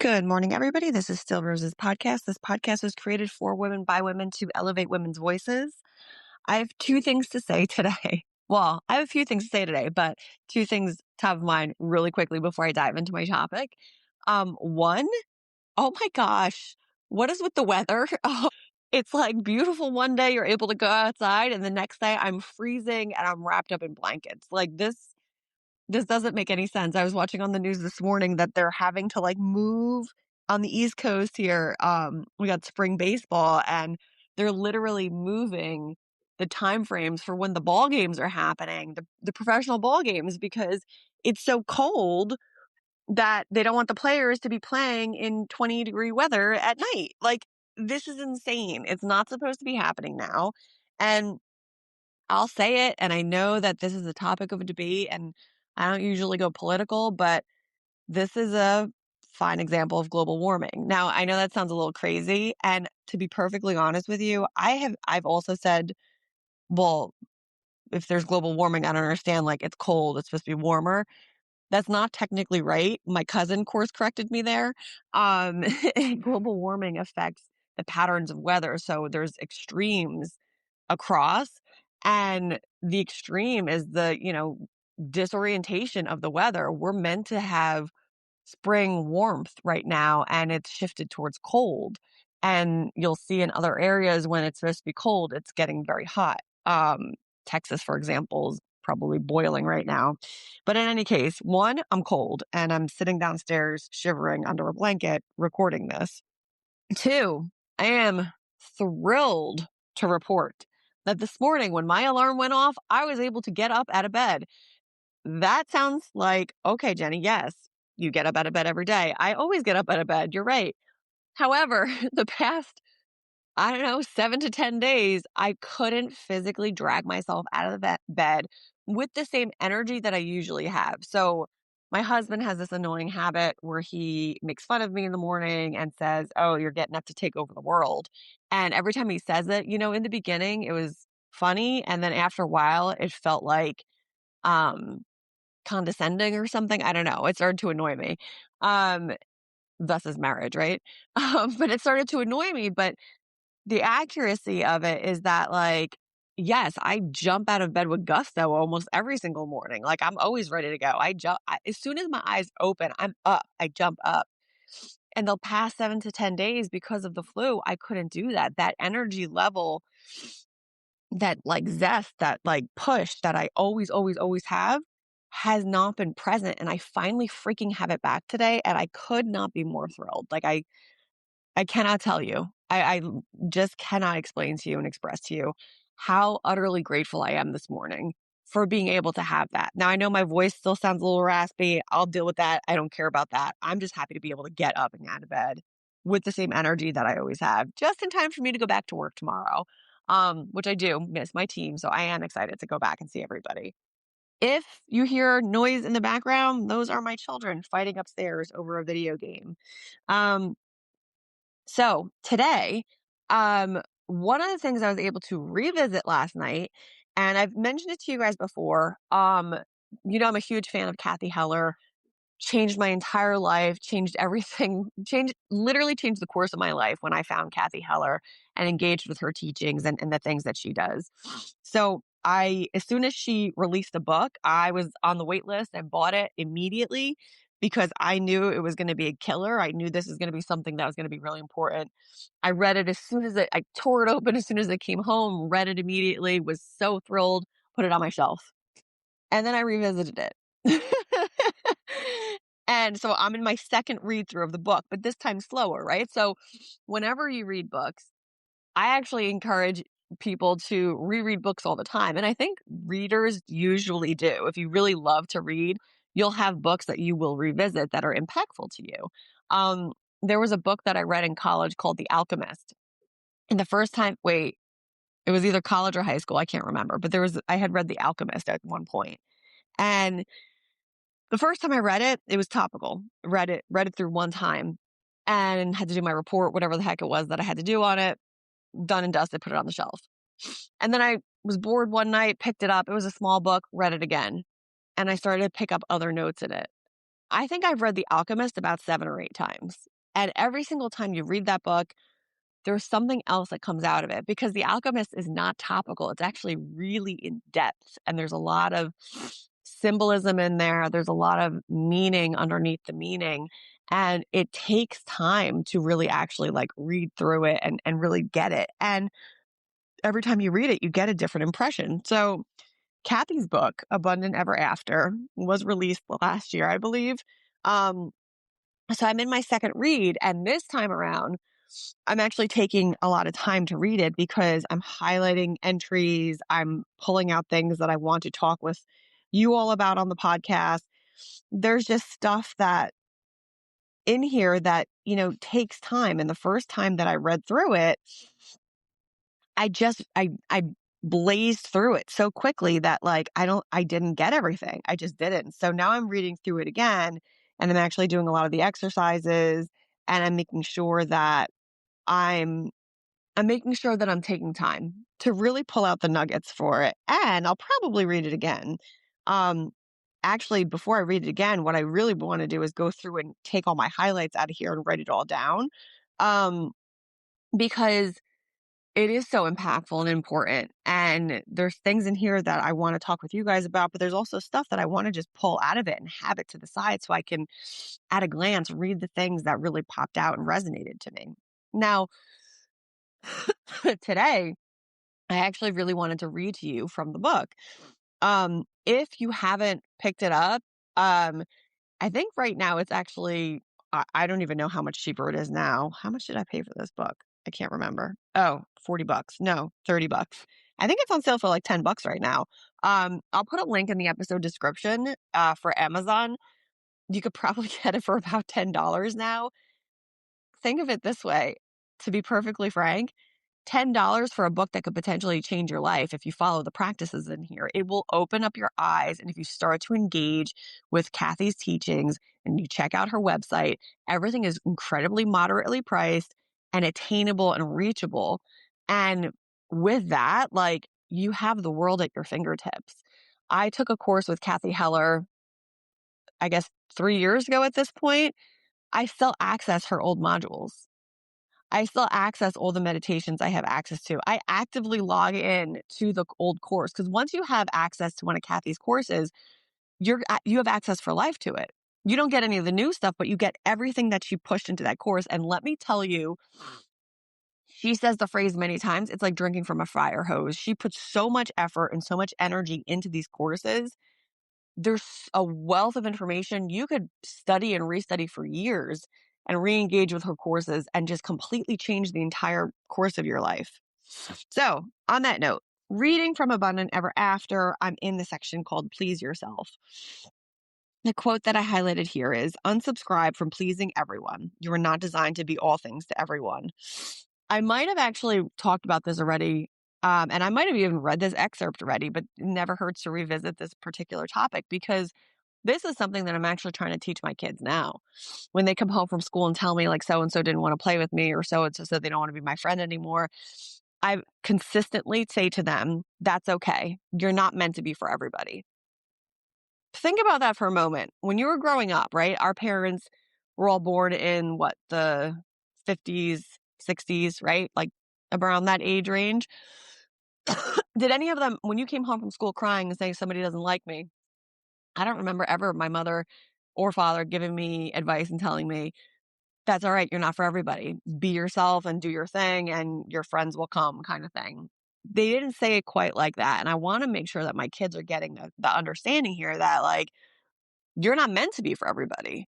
Good morning, everybody. This is Still Rose's podcast. This podcast was created for women by women to elevate women's voices. I have two things to say today. Well, I have a few things to say today, but two things top of mind really quickly before I dive into my topic. One, oh my gosh, what is with the weather? It's like beautiful one day, you're able to go outside, and the next day I'm freezing and I'm wrapped up in blankets. Like this doesn't make any sense. I was watching on the news this morning that they're having to like move on the East Coast here. We got spring baseball and they're literally moving the time frames for when the ball games are happening, the professional ball games, because it's so cold that they don't want the players to be playing in 20-degree weather at night. Like, this is insane. It's not supposed to be happening now. And I'll say it, and I know that this is a topic of a debate, and I don't usually go political, but this is a fine example of global warming. Now, I know that sounds a little crazy, and to be perfectly honest with you, I've also said, well, if there's global warming, I don't understand. Like, it's cold, it's supposed to be warmer. That's not technically right. My cousin course corrected me there. Um, Global warming affects the patterns of weather, so there's extremes across. And the extreme is disorientation of the weather. We're meant to have spring warmth right now, and it's shifted towards cold. And you'll see in other areas when it's supposed to be cold, it's getting very hot. Texas, for example, is probably boiling right now. But in any case, one, I'm cold and I'm sitting downstairs shivering under a blanket recording this. Two, I am thrilled to report that this morning when my alarm went off, I was able to get up out of bed. That sounds like, okay, Jenny, yes, you get up out of bed every day. I always get up out of bed. You're right. However, the past, I don't know, 7 to 10 days, I couldn't physically drag myself out of the bed with the same energy that I usually have. So, my husband has this annoying habit where he makes fun of me in the morning and says, "Oh, you're getting up to take over the world." And every time he says it, in the beginning, it was funny. And then after a while, it felt like, um, condescending or something. I don't know. It started to annoy me. Um, Thus is marriage, right? But it started to annoy me. But the accuracy of it is that, like, yes, I jump out of bed with gusto almost every single morning. Like, I'm always ready to go. As soon as my eyes open, I'm up. I jump up. And the past 7 to 10 days, because of the flu, I couldn't do that. That energy level, that like zest, that like push that I always, always, always have has not been present. And I finally freaking have it back today. And I could not be more thrilled. Like, I cannot tell you. I just cannot explain to you and express to you how utterly grateful I am this morning for being able to have that. Now, I know my voice still sounds a little raspy. I'll deal with that. I don't care about that. I'm just happy to be able to get up and out of bed with the same energy that I always have, just in time for me to go back to work tomorrow, which I do miss my team. So I am excited to go back and see everybody. If you hear noise in the background, those are my children fighting upstairs over a video game. Um, so today, one of the things I was able to revisit last night, and I've mentioned it to you guys before. I'm a huge fan of Kathy Heller. Changed my entire life, changed everything, literally changed the course of my life when I found Kathy Heller and engaged with her teachings and the things that she does. So as soon as she released the book, I was on the wait list and bought it immediately because I knew it was going to be a killer. I knew this is going to be something that was going to be really important. I read it as soon as I tore it open as soon as I came home, read it immediately, was so thrilled, put it on my shelf. And then I revisited it. And so I'm in my second read through of the book, but this time slower, right? So whenever you read books, I actually encourage people to reread books all the time. And I think readers usually do. If you really love to read, you'll have books that you will revisit that are impactful to you. Um, there was a book that I read in college called The Alchemist. And the first time, wait, it was either college or high school, I can't remember, but I had read The Alchemist at one point. And the first time I read it, it was topical. Read it through one time and had to do my report, whatever the heck it was that I had to do on it. Done and dusted, put it on the shelf. And then I was bored one night, picked it up. It was a small book, read it again. And I started to pick up other notes in it. I think I've read The Alchemist about 7 or 8 times. And every single time you read that book, there's something else that comes out of it because The Alchemist is not topical. It's actually really in depth. And there's a lot of symbolism in there. There's a lot of meaning underneath the meaning. And it takes time to really actually like read through it and really get it. And every time you read it, you get a different impression. So Kathy's book, Abundant Ever After, was released last year, I believe. Um, so I'm in my second read, and this time around, I'm actually taking a lot of time to read it because I'm highlighting entries. I'm pulling out things that I want to talk with you all about on the podcast. There's just stuff that in here that, takes time. And the first time that I read through it, I blazed through it so quickly that like I didn't get everything. I just didn't. So now I'm reading through it again and I'm actually doing a lot of the exercises and I'm making sure that I'm I'm making sure that I'm taking time to really pull out the nuggets for it. And I'll probably read it again. Um Actually, before I read it again, what I really want to do is go through and take all my highlights out of here and write it all down. Um because it is so impactful and important. And there's things in here that I want to talk with you guys about, but there's also stuff that I want to just pull out of it and have it to the side so I can, at a glance, read the things that really popped out and resonated to me. Now, today, I actually really wanted to read to you from the book. If you haven't picked it up, um, I think right now it's actually, I don't even know how much cheaper it is now. How much did I pay for this book? I can't remember. Oh, $40. No, $30. I think it's on sale for like $10 right now. I'll put a link in the episode description for Amazon. You could probably get it for about $10 now. Think of it this way, to be perfectly frank, $10 for a book that could potentially change your life if you follow the practices in here. It will open up your eyes. And if you start to engage with Kathy's teachings and you check out her website, everything is incredibly moderately priced and attainable and reachable. And with that, like you have the world at your fingertips. I took a course with Kathy Heller, I guess 3 years ago at this point. I still access her old modules. I still access all the meditations I have access to. I actively log in to the old course because once you have access to one of Kathy's courses, you have access for life to it. You don't get any of the new stuff, but you get everything that she pushed into that course. And let me tell you, she says the phrase many times, it's like drinking from a fire hose. She puts so much effort and so much energy into these courses. There's a wealth of information. You could study and restudy for years and re-engage with her courses and just completely change the entire course of your life. So, on that note, reading from Abundant Ever After, I'm in the section called Please Yourself. The quote that I highlighted here is unsubscribe from pleasing everyone. You are not designed to be all things to everyone. I might have actually talked about this already, and I might have even read this excerpt already, but it never hurts to revisit this particular topic because this is something that I'm actually trying to teach my kids now. When they come home from school and tell me like so and so didn't want to play with me or so and so said they don't want to be my friend anymore, I consistently say to them, that's okay. You're not meant to be for everybody. Think about that for a moment. When you were growing up, right? Our parents were all born in what, the 50s, 60s, right? Like around that age range. Did any of them, when you came home from school crying and saying somebody doesn't like me, I don't remember ever my mother or father giving me advice and telling me, that's all right. You're not for everybody. Be yourself and do your thing and your friends will come kind of thing. They didn't say it quite like that. And I want to make sure that my kids are getting the understanding here that like, you're not meant to be for everybody.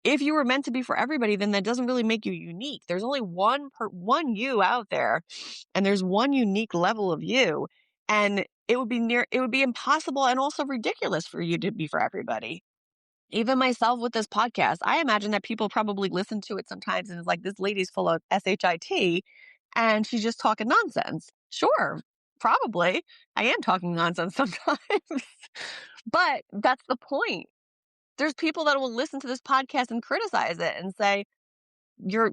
If you were meant to be for everybody, then that doesn't really make you unique. There's only one you out there, and there's one unique level of you, and it would be impossible and also ridiculous for you to be for everybody. Even myself with this podcast, I imagine that people probably listen to it sometimes and it's like this lady's full of shit and she's just talking nonsense. Sure, probably. I am talking nonsense sometimes. But that's the point. There's people that will listen to this podcast and criticize it and say, you're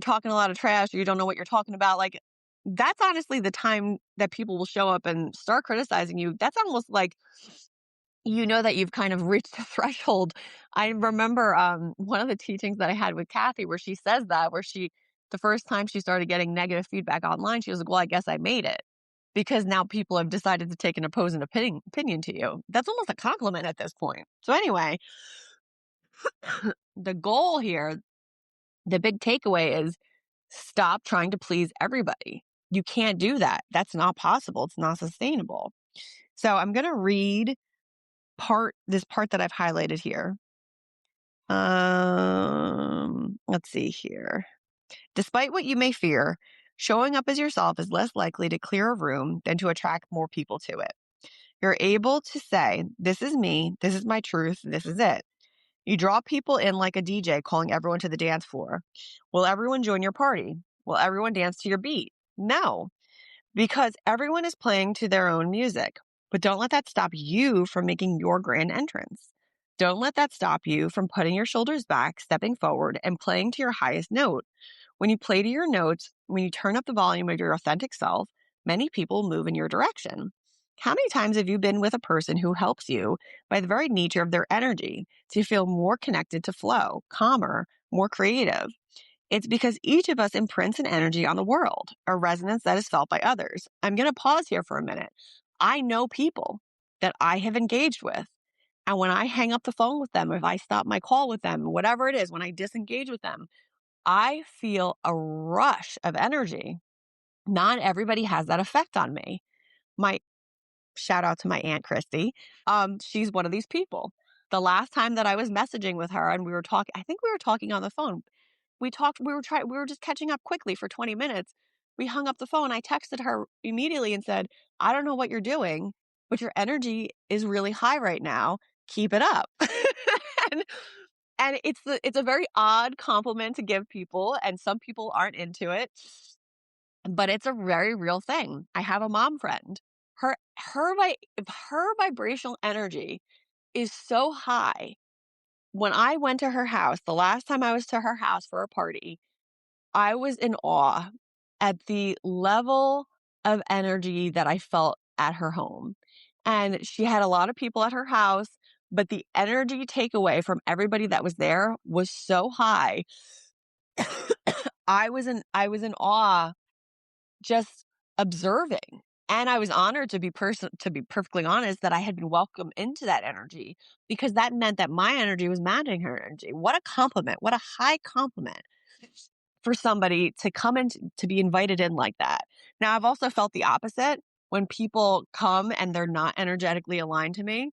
talking a lot of trash or you don't know what you're talking about. Like that's honestly the time that people will show up and start criticizing you. That's almost like you know that you've kind of reached the threshold. I remember one of the teachings that I had with Kathy where she says that, where the first time she started getting negative feedback online, she was like, well, I guess I made it because now people have decided to take an opposing opinion to you. That's almost a compliment at this point. So, anyway, the goal here, the big takeaway is stop trying to please everybody. You can't do that. That's not possible. It's not sustainable. So, I'm going to read this part that I've highlighted here. Let's see here. Despite what you may fear, showing up as yourself is less likely to clear a room than to attract more people to it. You're able to say, this is me, this is my truth, this is it. You draw people in like a DJ calling everyone to the dance floor. Will everyone join your party? Will everyone dance to your beat? No, because everyone is playing to their own music. But don't let that stop you from making your grand entrance. Don't let that stop you from putting your shoulders back, stepping forward, and playing to your highest note. When you play to your notes, when you turn up the volume of your authentic self, many people move in your direction. How many times have you been with a person who helps you by the very nature of their energy to feel more connected to flow, calmer, more creative? It's because each of us imprints an energy on the world, a resonance that is felt by others. I'm going to pause here for a minute. I know people that I have engaged with. And when I hang up the phone with them, if I stop my call with them, whatever it is, when I disengage with them, I feel a rush of energy. Not everybody has that effect on me. My shout out to my Aunt Christy. She's one of these people. The last time that I was messaging with her and we were talking, I think we were talking on the phone. We were just catching up quickly for 20 minutes. We hung up the phone. I texted her immediately and said, I don't know what you're doing, but your energy is really high right now. Keep it up. and and it's a very odd compliment to give people, and some people aren't into it, but it's a very real thing. I have a mom friend. Her vibrational energy is so high. When I went to her house, the last time I was to her house for a party, I was in awe at the level of energy that I felt at her home. And she had a lot of people at her house, but the energy takeaway from everybody that was there was so high. I was in awe just observing. And I was honored to be perfectly honest that I had been welcomed into that energy because that meant that my energy was matching her energy. What a compliment. What a high compliment for somebody to come in to be invited in like that. Now, I've also felt the opposite when people come and they're not energetically aligned to me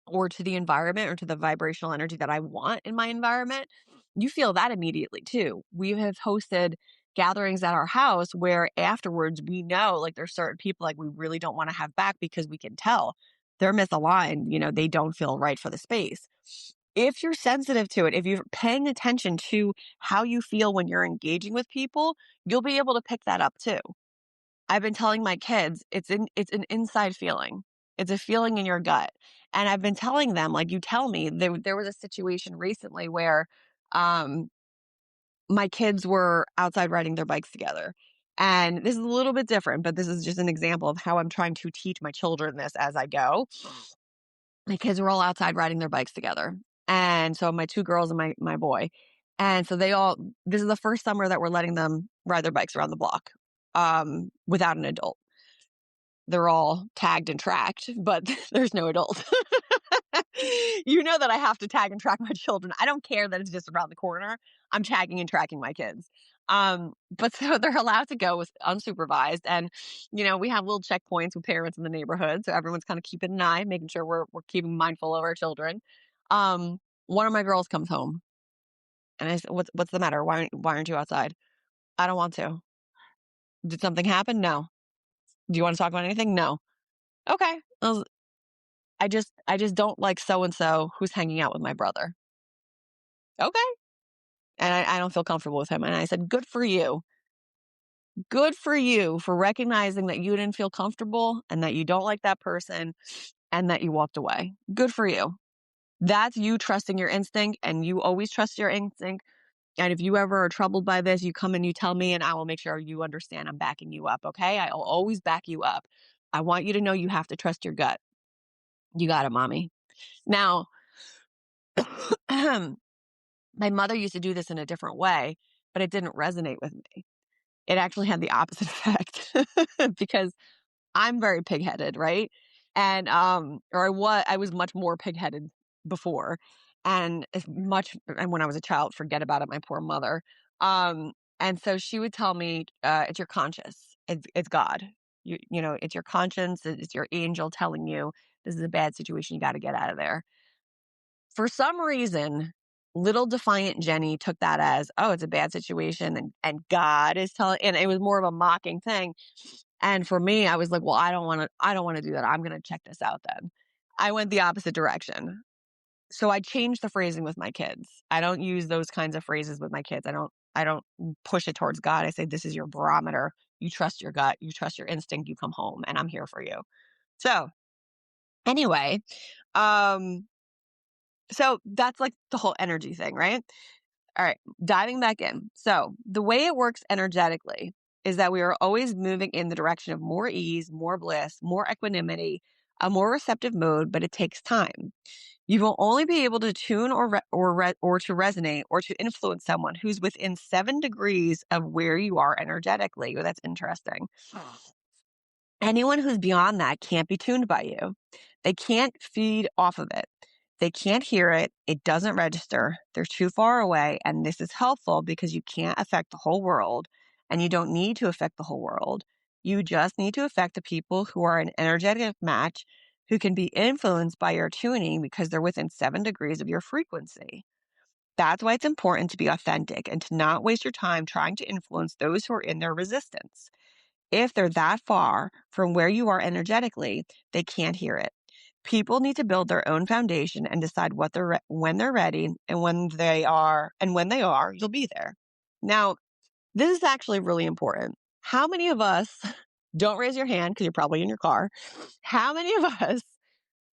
or to the environment or to the vibrational energy that I want in my environment. You feel that immediately too. We have hosted gatherings at our house where afterwards we know like there's certain people like we really don't want to have back because we can tell they're misaligned. They don't feel right for the space. If you're sensitive to it, if you're paying attention to how you feel when you're engaging with people, you'll be able to pick that up too. I've been telling my kids it's an inside feeling. It's a feeling in your gut. And I've been telling them, like you tell me, there was a situation recently where um my kids were outside riding their bikes together. And this is a little bit different, but this is just an example of how I'm trying to teach my children this as I go. My kids were all outside riding their bikes together. And so my two girls and my boy. And so this is the first summer that we're letting them ride their bikes around the block without an adult. They're all tagged and tracked, but there's no adult. You know that I have to tag and track my children. I don't care that it's just around the corner. I'm tagging and tracking my kids. But so they're allowed to go with unsupervised. And, we have little checkpoints with parents in the neighborhood. So everyone's kind of keeping an eye, making sure we're keeping mindful of our children. One of my girls comes home and I said, what's the matter? Why aren't you outside? I don't want to. Did something happen? No. Do you want to talk about anything? No. Okay. I just don't like so and so who's hanging out with my brother. Okay. And I don't feel comfortable with him. And I said, good for you. Good for you for recognizing that you didn't feel comfortable and that you don't like that person and that you walked away. Good for you. That's you trusting your instinct, and you always trust your instinct. And if you ever are troubled by this, you come and you tell me and I will make sure you understand I'm backing you up. Okay. I'll always back you up. I want you to know you have to trust your gut. You got it, mommy. Now, my mother used to do this in a different way, but it didn't resonate with me. It actually had the opposite effect because I'm very pigheaded, right? And or I was much more pigheaded before. And when I was a child, forget about it, my poor mother. And so she would tell me, it's your conscience. It's God. You know, it's your conscience, it's your angel telling you this is a bad situation, you got to get out of there. For some reason, little defiant Jenny took that as, oh, it's a bad situation and God is telling, and it was more of a mocking thing. And for me, I was like, well, I don't want to do that. I'm going to check this out then. I went the opposite direction. So I changed the phrasing with my kids. I don't use those kinds of phrases with my kids. I don't push it towards God. I say, this is your barometer. You trust your gut, you trust your instinct, you come home and I'm here for you. So anyway, um, so that's like the whole energy thing, right? All right, diving back in. So the way it works energetically is that we are always moving in the direction of more ease, more bliss, more equanimity, a more receptive mode, but it takes time. You will only be able to tune or to resonate or to influence someone who's within 7 degrees of where you are energetically. Oh, that's interesting. Anyone who's beyond that can't be tuned by you. They can't feed off of it. They can't hear it. It doesn't register. They're too far away. And this is helpful because you can't affect the whole world and you don't need to affect the whole world. You just need to affect the people who are an energetic match who can be influenced by your tuning because they're within 7 degrees of your frequency. That's why it's important to be authentic and to not waste your time trying to influence those who are in their resistance. If they're that far from where you are energetically, they can't hear it. People need to build their own foundation and decide when they're ready, and when they are, you'll be there. Now, this is actually really important. How many of us, don't raise your hand because you're probably in your car. How many of us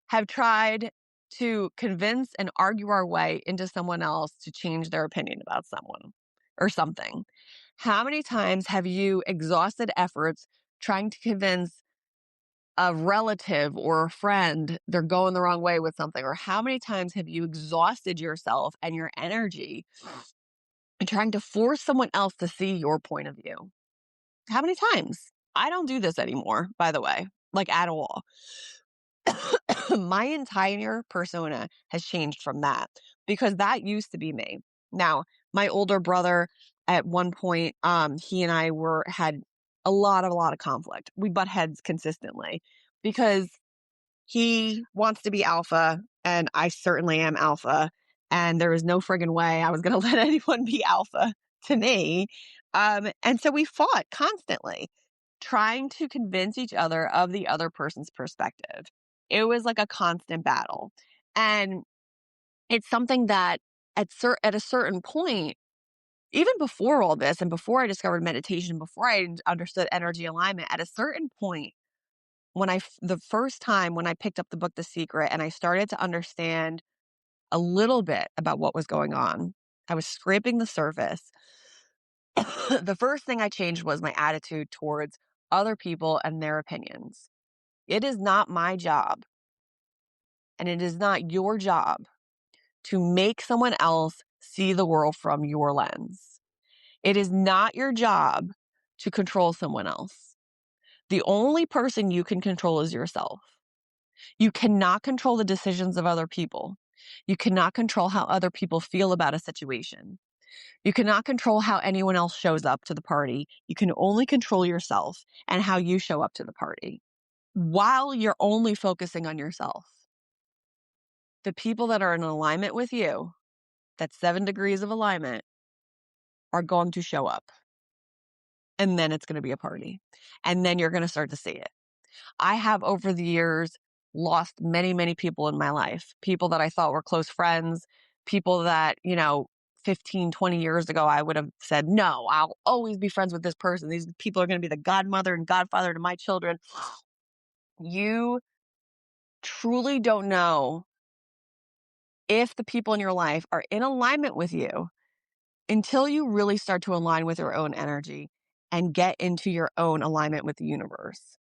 have tried to convince and argue our way into someone else to change their opinion about someone or something? How many times have you exhausted efforts trying to convince a relative or a friend they're going the wrong way with something? Or how many times have you exhausted yourself and your energy trying to force someone else to see your point of view? How many times? I don't do this anymore, by the way, like at all. My entire persona has changed from that because that used to be me. Now, my older brother at one point, he and I had a lot of conflict. We butt heads consistently because he wants to be alpha and I certainly am alpha. And there was no friggin' way I was going to let anyone be alpha to me. And so we fought constantly trying to convince each other of the other person's perspective. It was like a constant battle. And it's something that at a certain point, even before all this and before I discovered meditation, before I understood energy alignment, at a certain point, the first time when I picked up the book, The Secret, and I started to understand a little bit about what was going on, I was scraping the surface. The first thing I changed was my attitude towards other people and their opinions. It is not my job, and it is not your job to make someone else see the world from your lens. It is not your job to control someone else. The only person you can control is yourself. You cannot control the decisions of other people. You cannot control how other people feel about a situation. You cannot control how anyone else shows up to the party. You can only control yourself and how you show up to the party while you're only focusing on yourself. The people that are in alignment with you, that 7 degrees of alignment, are going to show up. And then it's going to be a party. And then you're going to start to see it. I have over the years lost many, many people in my life, people that I thought were close friends, people that, 15, 20 years ago, I would have said, no, I'll always be friends with this person. These people are going to be the godmother and godfather to my children. You truly don't know if the people in your life are in alignment with you until you really start to align with your own energy and get into your own alignment with the universe.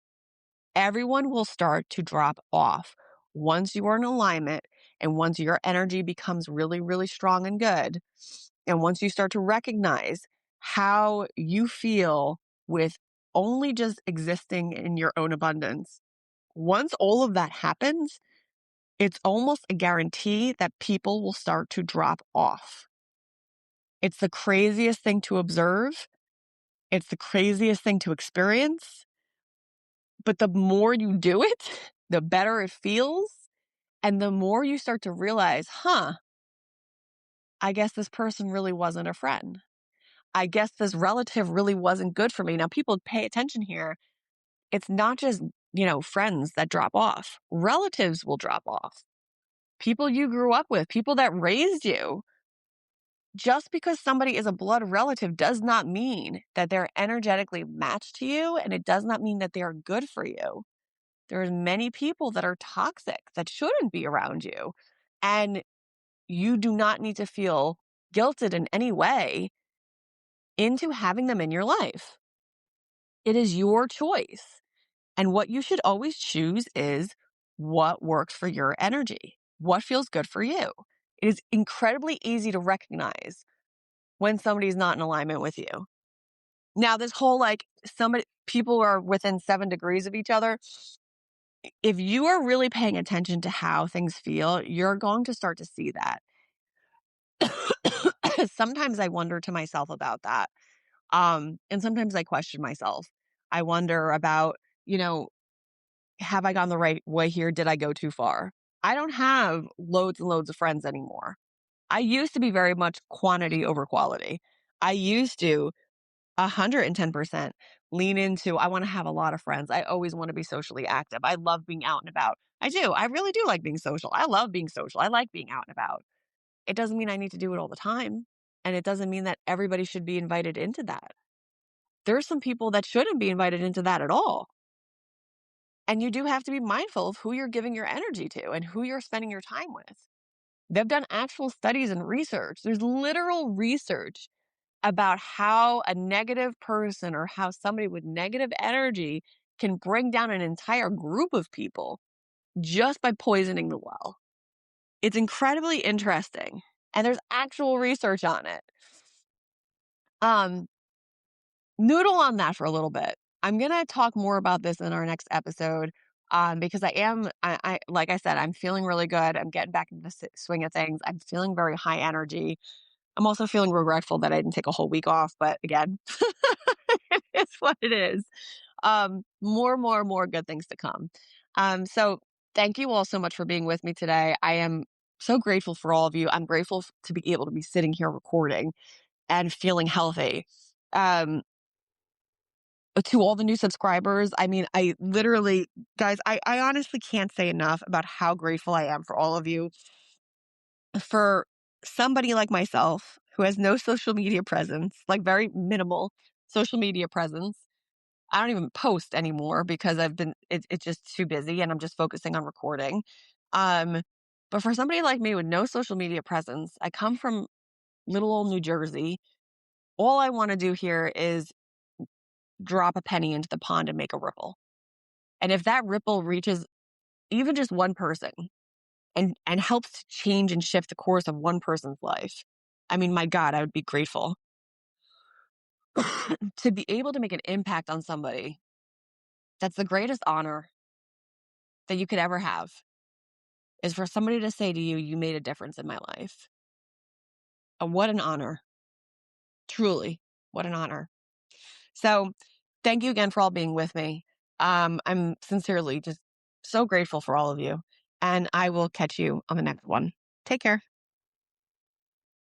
Everyone will start to drop off once you are in alignment and once your energy becomes really, really strong and good, and once you start to recognize how you feel with only just existing in your own abundance, once all of that happens, it's almost a guarantee that people will start to drop off. It's the craziest thing to observe. It's the craziest thing to experience. But the more you do it, the better it feels. And the more you start to realize, I guess this person really wasn't a friend. I guess this relative really wasn't good for me. Now, people pay attention here. It's not just, friends that drop off. Relatives will drop off. People you grew up with, people that raised you. Just because somebody is a blood relative does not mean that they're energetically matched to you, and it does not mean that they are good for you. There's many people that are toxic that shouldn't be around you. And you do not need to feel guilted in any way into having them in your life. It is your choice. And what you should always choose is what works for your energy, what feels good for you. It is incredibly easy to recognize when somebody's not in alignment with you. Now, this whole people are within 7 degrees of each other. If you are really paying attention to how things feel, you're going to start to see that. Sometimes I wonder to myself about that. And sometimes I question myself. I wonder about, you know, have I gone the right way here? Did I go too far? I don't have loads and loads of friends anymore. I used to be very much quantity over quality. I used to 110% lean into, I want to have a lot of friends. I always want to be socially active. I love being out and about. I do. I really do like being social. I love being social. I like being out and about. It doesn't mean I need to do it all the time. And it doesn't mean that everybody should be invited into that. There's some people that shouldn't be invited into that at all. And you do have to be mindful of who you're giving your energy to and who you're spending your time with. They've done actual studies and research. There's literal research about how a negative person or how somebody with negative energy can bring down an entire group of people just by poisoning the well. It's incredibly interesting. And there's actual research on it. Noodle on that for a little bit. I'm going to talk more about this in our next episode because like I said, I'm feeling really good. I'm getting back into the swing of things. I'm feeling very high energy. I'm also feeling regretful that I didn't take a whole week off, but again, it's what it is. More good things to come. So thank you all so much for being with me today. I am so grateful for all of you. I'm grateful to be able to be sitting here recording and feeling healthy. To all the new subscribers, I mean, I literally, guys, I honestly can't say enough about how grateful I am for all of you. For somebody like myself who has no social media presence, like very minimal social media presence, I don't even post anymore because it's just too busy and I'm just focusing on recording. Um, but for somebody like me with no social media presence, I come from little old New Jersey. All I want to do here is drop a penny into the pond and make a ripple. And if that ripple reaches even just one person and helps to change and shift the course of one person's life, I mean, my God, I would be grateful. To be able to make an impact on somebody, that's the greatest honor that you could ever have, is for somebody to say to you, you made a difference in my life. And what an honor. Truly, what an honor. So thank you again for all being with me. I'm sincerely just so grateful for all of you. And I will catch you on the next one. Take care.